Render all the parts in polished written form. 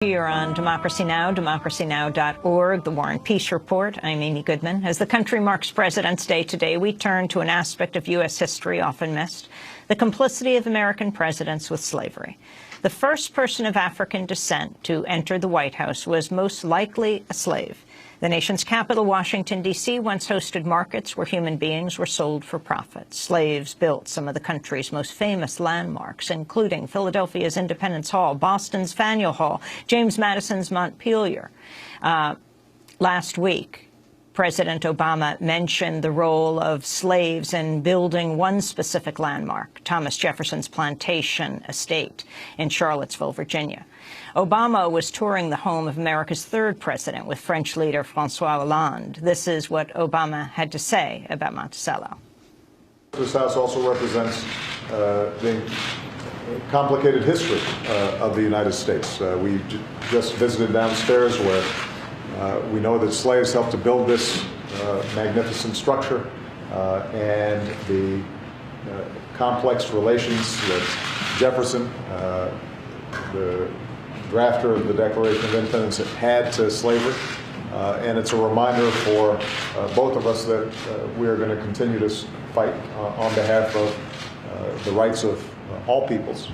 You're on Democracy Now!, democracynow.org, The War and Peace Report. I'm Amy Goodman. As the country marks President's Day today, we turn to an aspect of U.S. history often missed, the complicity of American presidents with slavery. The first person of African descent to enter the White House was most likely a slave. The nation's capital, Washington, D.C., once hosted markets where human beings were sold for profit. Slaves built some of the country's most famous landmarks, including Philadelphia's Independence Hall, Boston's Faneuil Hall, James Madison's Montpelier. Last week, President Obama mentioned the role of slaves in building one specific landmark, Thomas Jefferson's plantation estate in Charlottesville, Virginia. Obama was touring the home of America's third president with French leader François Hollande. This is what Obama had to say about Monticello. This house also represents the complicated history of the United States. We just visited downstairs where we know that slaves helped to build this magnificent structure and the complex relations that Jefferson, the drafter of the Declaration of Independence, had to slavery. And it's a reminder for both of us that we are going to continue to fight on behalf of the rights of all peoples,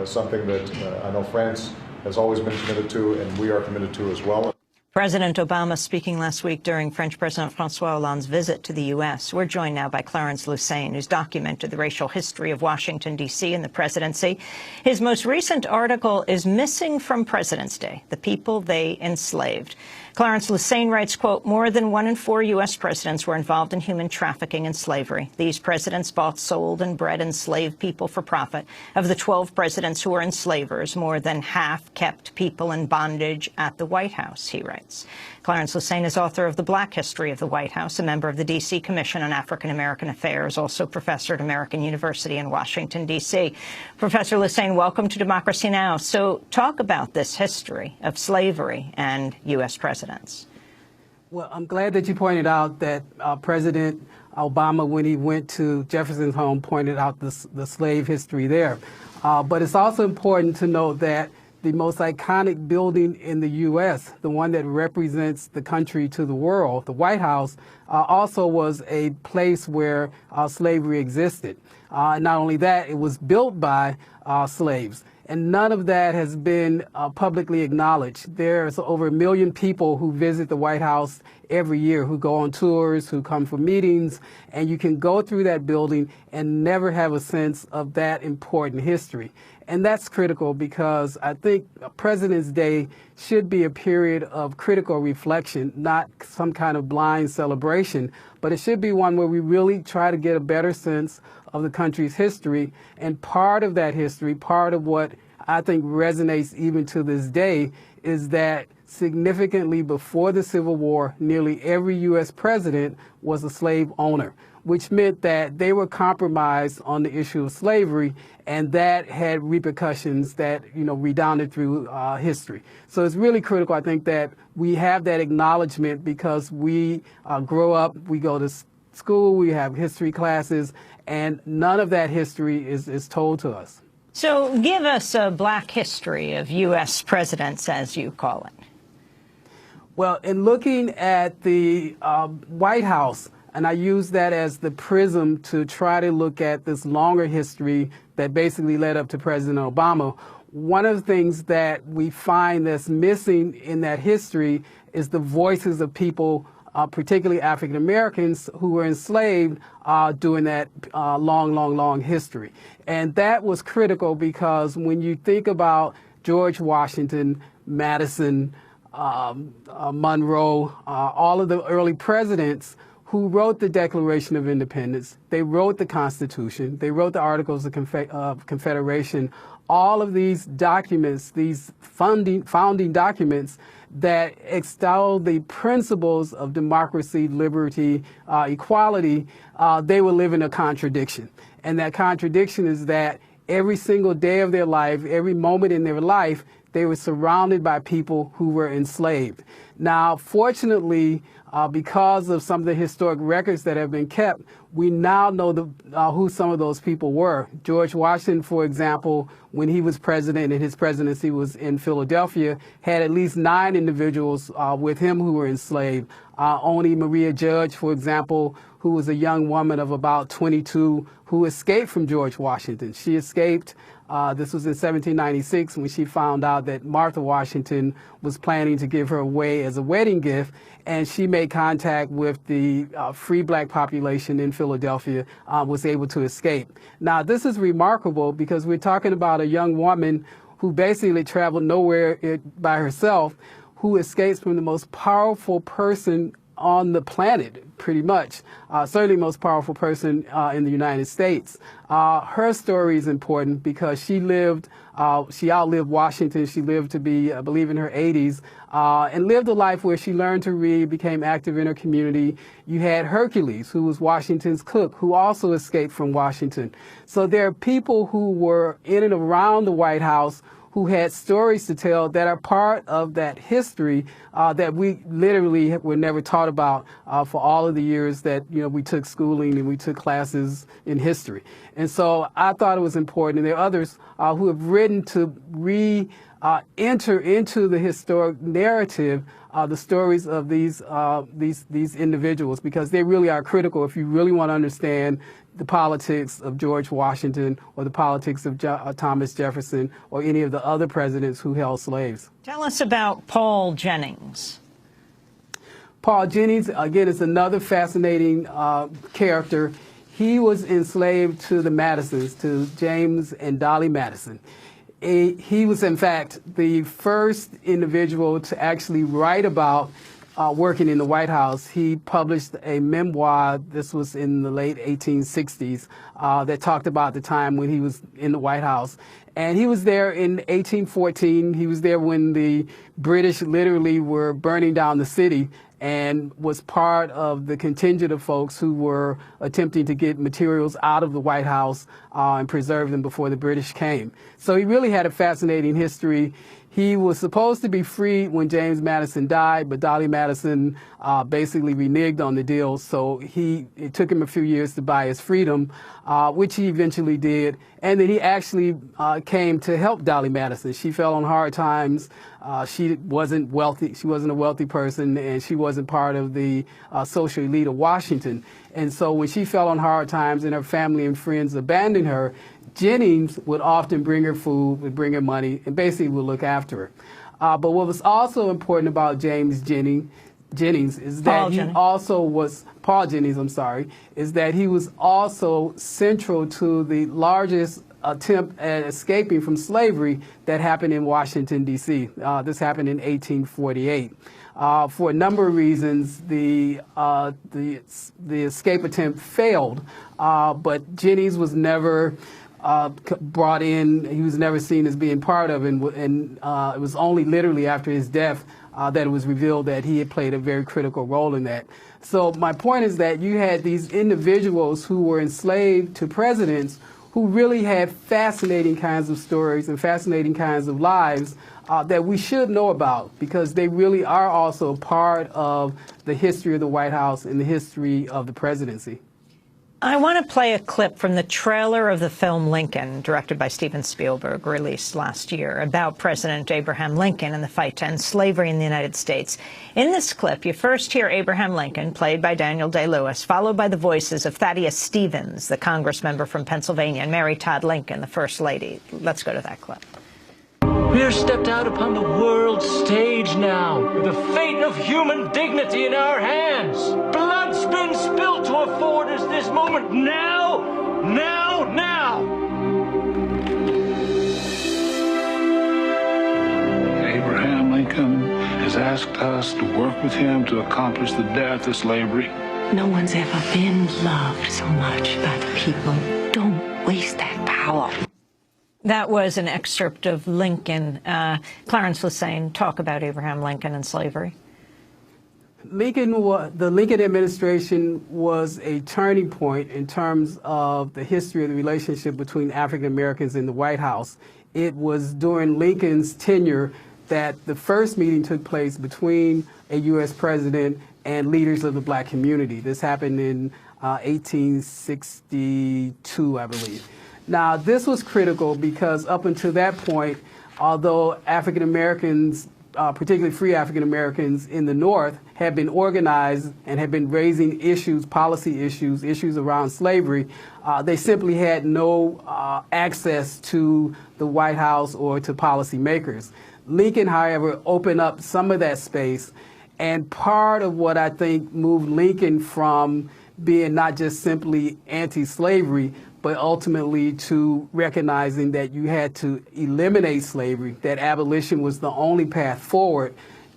something that I know France has always been committed to, and we are committed to as well. President Obama speaking last week during French President François Hollande's visit to the U.S. We're joined now by Clarence Lusane, who's documented the racial history of Washington, D.C. and the presidency. His most recent article is Missing from President's Day, The People They Enslaved. Clarence Lusane writes, quote, more than 1 in 4 U.S. presidents were involved in human trafficking and slavery. These presidents bought, sold, and bred enslaved people for profit. Of the 12 presidents who were enslavers, more than half kept people in bondage at the White House, he writes. Clarence Lusane is author of The Black History of the White House, a member of the D.C. Commission on African-American Affairs, also professor at American University in Washington, D.C. Professor Lusane, welcome to Democracy Now! So talk about this history of slavery and U.S. presidents. Well, I'm glad that you pointed out that President Obama, when he went to Jefferson's home, pointed out the slave history there. But it's also important to note that the most iconic building in the U.S., the one that represents the country to the world, the White House, also was a place where slavery existed. Not only that, it was built by slaves. And none of that has been publicly acknowledged. There's over 1 million people who visit the White House every year, who go on tours, who come for meetings, and you can go through that building and never have a sense of that important history. And that's critical because I think President's Day should be a period of critical reflection, not some kind of blind celebration, but it should be one where we really try to get a better sense of the country's history. And part of that history, part of what I think resonates even to this day, is that significantly before the Civil War, nearly every U.S. president was a slave owner, which meant that they were compromised on the issue of slavery, and that had repercussions that, redounded through history. So it's really critical, I think, that we have that acknowledgement because we grow up, we go to school, we have history classes, and none of that history is told to us. So give us a black history of U.S. presidents, as you call it. Well, in looking at the White House, and I use that as the prism to try to look at this longer history that basically led up to President Obama, one of the things that we find that's missing in that history is the voices of people, particularly African Americans, who were enslaved during that long history. And that was critical because when you think about George Washington, Madison, Monroe, all of the early presidents who wrote the Declaration of Independence, they wrote the Constitution, they wrote the Articles of Confederation, all of these documents, these founding documents that extol the principles of democracy, liberty, equality, they were living a contradiction. And that contradiction is that every single day of their life, every moment in their life, they were surrounded by people who were enslaved. Now, fortunately, because of some of the historic records that have been kept, we now know who some of those people were. George Washington, for example, when he was president and his presidency was in Philadelphia, had at least 9 individuals with him who were enslaved. Only Maria Judge, for example, who was a young woman of about 22 who escaped from George Washington. She escaped. This was in 1796 when she found out that Martha Washington was planning to give her away as a wedding gift, and she made contact with the free black population in Philadelphia, was able to escape. Now, this is remarkable because we're talking about a young woman who basically traveled nowhere by herself, who escapes from the most powerful person on the planet, pretty much. Certainly most powerful person in the United States. Her story is important because she outlived Washington. She lived to be, I believe, in her 80s, and lived a life where she learned to read, became active in her community. You had Hercules, who was Washington's cook, who also escaped from Washington. So there are people who were in and around the White House who had stories to tell that are part of that history that we literally were never taught about for all of the years that we took schooling and we took classes in history. And so I thought it was important, and there are others who have written to enter into the historic narrative the stories of these individuals, because they really are critical if you really want to understand the politics of George Washington or the politics of Thomas Jefferson or any of the other presidents who held slaves. Tell us about Paul Jennings. Paul Jennings, again, is another fascinating character. He was enslaved to the Madisons, to James and Dolly Madison. He was, in fact, the first individual to actually write about working in the White House. He published a memoir, this was in the late 1860s, that talked about the time when he was in the White House. And he was there in 1814. He was there when the British literally were burning down the city, and was part of the contingent of folks who were attempting to get materials out of the White House and preserve them before the British came. So he really had a fascinating history. He was supposed to be freed when James Madison died, but Dolly Madison basically reneged on the deal, so it took him a few years to buy his freedom, which he eventually did. And then he actually came to help Dolly Madison. She fell on hard times. She wasn't wealthy. She wasn't a wealthy person, and she wasn't part of the social elite of Washington. And so when she fell on hard times and her family and friends abandoned her, Jennings would often bring her food, would bring her money, and basically would look after her. But what was also important about James Jennings is that Paul Jennings, I'm sorry, is that he was also central to the largest attempt at escaping from slavery that happened in Washington, D.C. This happened in 1848. For a number of reasons, the escape attempt failed, but Jennings was never brought in. He was never seen as being part of it, and it was only literally after his death that it was revealed that he had played a very critical role in that. So my point is that you had these individuals who were enslaved to presidents who really had fascinating kinds of stories and fascinating kinds of lives that we should know about, because they really are also part of the history of the White House and the history of the presidency. I want to play a clip from the trailer of the film Lincoln, directed by Steven Spielberg, released last year, about President Abraham Lincoln and the fight to end slavery in the United States. In this clip, you first hear Abraham Lincoln, played by Daniel Day-Lewis, followed by the voices of Thaddeus Stevens, the congressmember from Pennsylvania, and Mary Todd Lincoln, the First Lady. Let's go to that clip. We are stepped out upon the world stage now, with the fate of human dignity in our hands. Blood's been spilled to afford us this moment now, now, now. Abraham Lincoln has asked us to work with him to accomplish the death of slavery. No one's ever been loved so much by the people. Don't waste that power. That was an excerpt of Lincoln. Clarence was saying, talk about Abraham Lincoln and slavery. The Lincoln administration was a turning point in terms of the history of the relationship between African Americans in the White House. it was during Lincoln's tenure that the first meeting took place between a U.S. president and leaders of the black community. This happened in 1862, I believe. Now, this was critical because up until that point, although African Americans, particularly free African Americans in the North, had been organized and had been raising issues, policy issues, issues around slavery, they simply had no access to the White House or to policymakers. Lincoln, however, opened up some of that space, and part of what I think moved Lincoln from being not just simply anti-slavery, but ultimately to recognizing that you had to eliminate slavery, that abolition was the only path forward,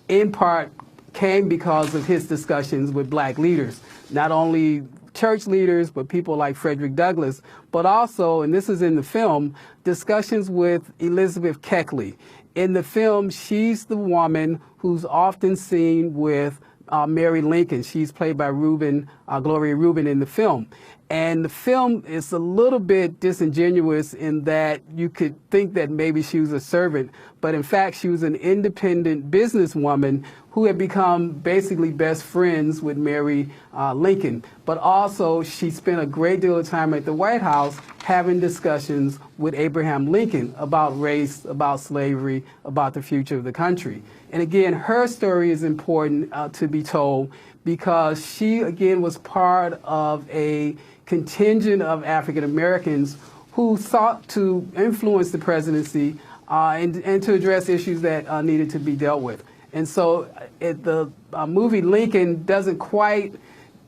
in part came because of his discussions with black leaders, not only church leaders, but people like Frederick Douglass, but also, and this is in the film, discussions with Elizabeth Keckley. In the film, she's the woman who's often seen with Mary Lincoln. She's played by Gloria Rubin in the film. And the film is a little bit disingenuous in that you could think that maybe she was a servant, but in fact she was an independent businesswoman who had become basically best friends with Mary Lincoln. But also she spent a great deal of time at the White House having discussions with Abraham Lincoln about race, about slavery, about the future of the country. And again, her story is important to be told because she, again, was part of a contingent of African Americans who sought to influence the presidency and to address issues that needed to be dealt with. And so the movie Lincoln doesn't quite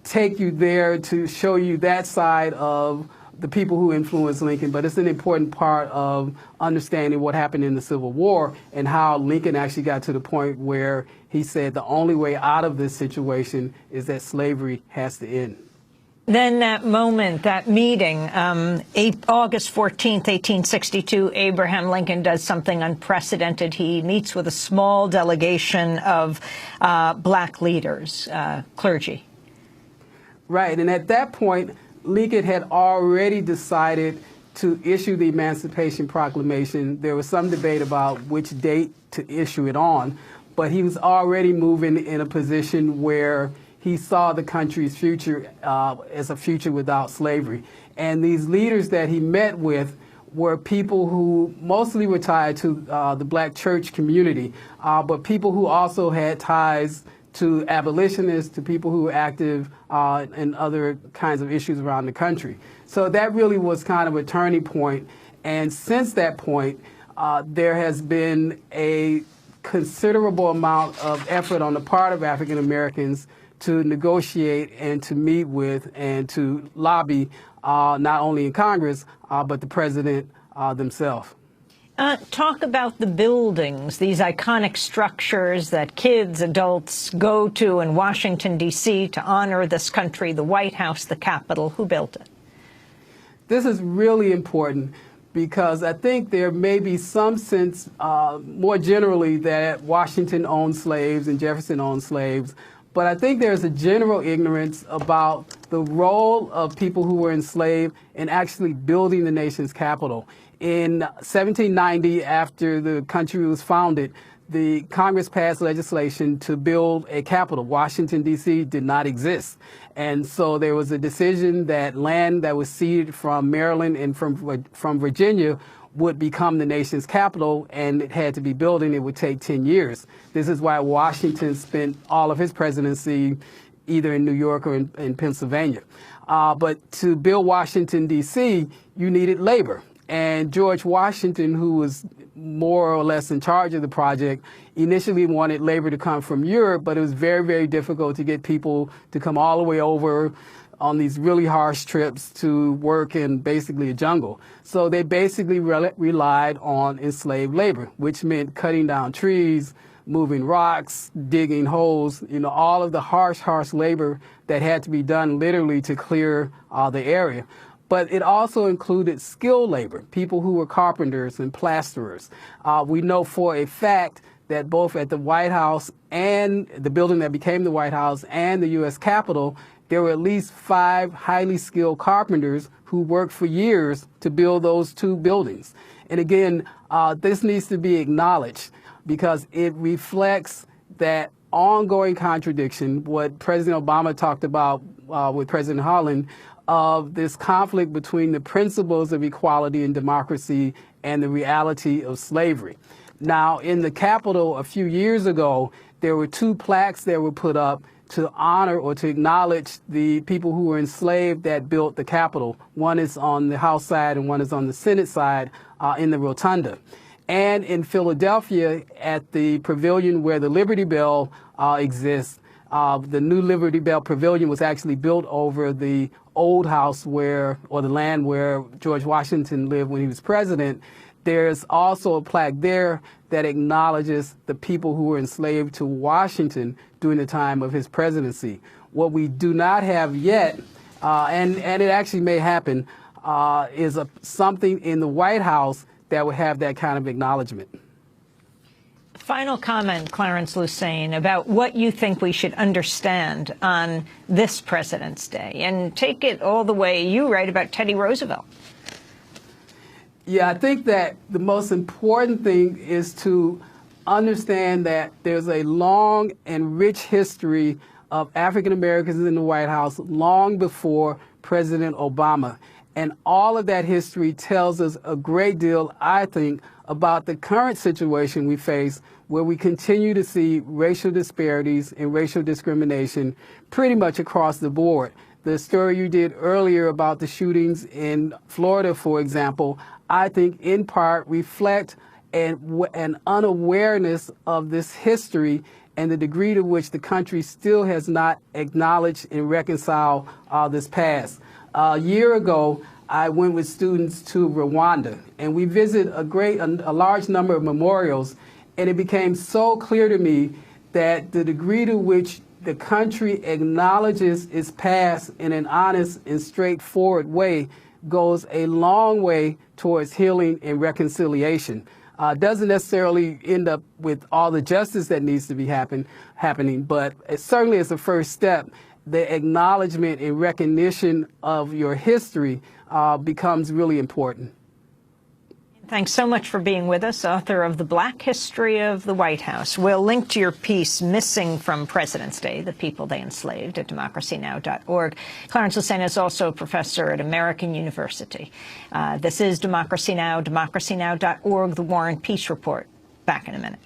take you there to show you that side of the people who influenced Lincoln, but it's an important part of understanding what happened in the Civil War and how Lincoln actually got to the point where he said the only way out of this situation is that slavery has to end. Then that moment, that meeting, August 14th, 1862, Abraham Lincoln does something unprecedented. He meets with a small delegation of black leaders, clergy. Right, and at that point, Lincoln had already decided to issue the Emancipation Proclamation. There was some debate about which date to issue it on, but he was already moving in a position where he saw the country's future as a future without slavery. And these leaders that he met with were people who mostly were tied to the black church community, but people who also had ties to abolitionists, to people who were active in other kinds of issues around the country. So that really was kind of a turning point. And since that point, there has been a considerable amount of effort on the part of African Americans to negotiate and to meet with and to lobby not only in Congress, but the president themselves. Talk about the buildings, these iconic structures that kids, adults go to in Washington, D.C. to honor this country, the White House, the Capitol. Who built it? This is really important because I think there may be some sense more generally that Washington owned slaves and Jefferson owned slaves, but I think there's a general ignorance about the role of people who were enslaved in actually building the nation's capital. In 1790, after the country was founded, the Congress passed legislation to build a capital. Washington, D.C. did not exist. And so there was a decision that land that was ceded from Maryland and from Virginia would become the nation's capital, and it had to be built, and it would take 10 years. This is why Washington spent all of his presidency either in New York or in Pennsylvania. But to build Washington, D.C., you needed labor. And George Washington, who was more or less in charge of the project, initially wanted labor to come from Europe, but it was very, very difficult to get people to come all the way over on these really harsh trips to work in basically a jungle. So they basically relied on enslaved labor, which meant cutting down trees, moving rocks, digging holes, all of the harsh labor that had to be done literally to clear the area. But it also included skilled labor, people who were carpenters and plasterers. We know for a fact that both at the White House and the building that became the White House and the U.S. Capitol, there were at least 5 highly skilled carpenters who worked for years to build those 2 buildings. And again, this needs to be acknowledged because it reflects that ongoing contradiction, what President Obama talked about with President Holland, of this conflict between the principles of equality and democracy and the reality of slavery. Now, in the Capitol a few years ago, there were 2 plaques that were put up to honor or to acknowledge the people who were enslaved that built the Capitol. One is on the House side and one is on the Senate side in the rotunda. And in Philadelphia, at the pavilion where the Liberty Bell exists, the new Liberty Bell Pavilion was actually built over the old house where, or the land where George Washington lived when he was president. There's also a plaque there that acknowledges the people who were enslaved to Washington during the time of his presidency. What we do not have yet, and it actually may happen, is something in the White House that would have that kind of acknowledgement. Final comment, Clarence Lusane, about what you think we should understand on this President's Day, and take it all the way. You write about Teddy Roosevelt. Yeah, I think that the most important thing is to understand that there's a long and rich history of African Americans in the White House long before President Obama. And all of that history tells us a great deal, I think, about the current situation we face, where we continue to see racial disparities and racial discrimination pretty much across the board. The story you did earlier about the shootings in Florida, for example, I think in part reflect an unawareness of this history and the degree to which the country still has not acknowledged and reconciled this past. A year ago, I went with students to Rwanda, and we visited a large number of memorials, and it became so clear to me that the degree to which the country acknowledges its past in an honest and straightforward way goes a long way towards healing and reconciliation. Doesn't necessarily end up with all the justice that needs to be happening, but it certainly is the first step. The acknowledgement and recognition of your history becomes really important. Thanks so much for being with us, author of The Black History of the White House. We'll link to your piece, Missing from President's Day, The People They Enslaved, at democracynow.org. Clarence Lusane is also a professor at American University. This is Democracy Now!, democracynow.org, The War and Peace Report. Back in a minute.